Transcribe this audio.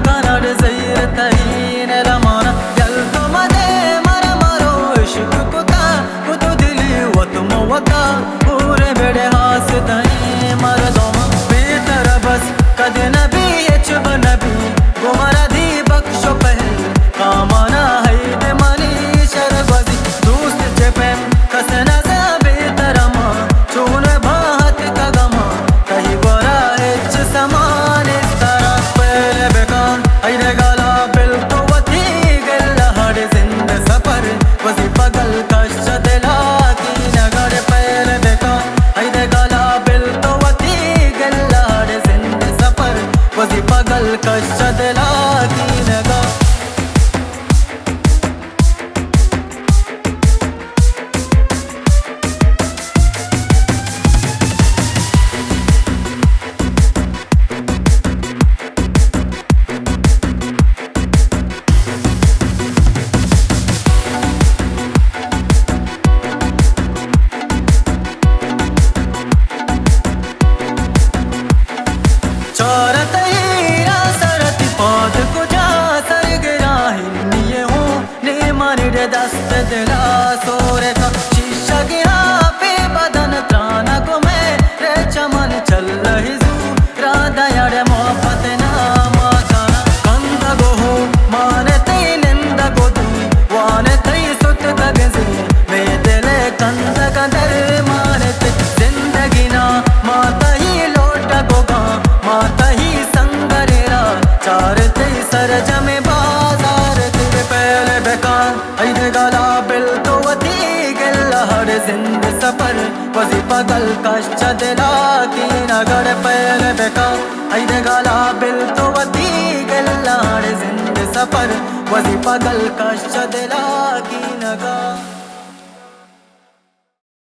kanar zayirtahin lamana yalto made mara maro ishq kuta kutu dili watma wata pure bede haastai mardoma betar bas kad nabi ech nabi gumara di baksho pehl kamana haid mani sharbazi dost chepen kasna za betarama chun bahat kagama kahi gora ech saman istara pele bekan aire gala bil to wati gella had zind safar wasi pagal kash dila ki nagar pele bekan aire gala bil to wati gella had zind safar wasi pagal kash dila ki nagar चौरत हीरा सरत पौध कुजा सरगराहिनिये हूँ ने मरिड दस्त दिला सोरे का शीशा गिरा पे बदन त्राना को मैं रे चमन चल रही जू राधा यार मोहब्बत ना माचाना कंद गो हो माने तई निंद गो दू वाने तई सुत गगजे मैं दिले कंद कदर माने ते जिंदगी ना माता ही लौट गोगा माता ही संगरेरा चार ते सरज में बाजार तेरे पहले बेकार ऐने गाला बिल तो वती गल्ला हर जिंद सफर वजी पगल कष्ट दिला की नगर पहले बेकार ऐने गाला बिल तो वती गल्ला हर जिंद सफर वजी पगल कष्ट दिला की नगर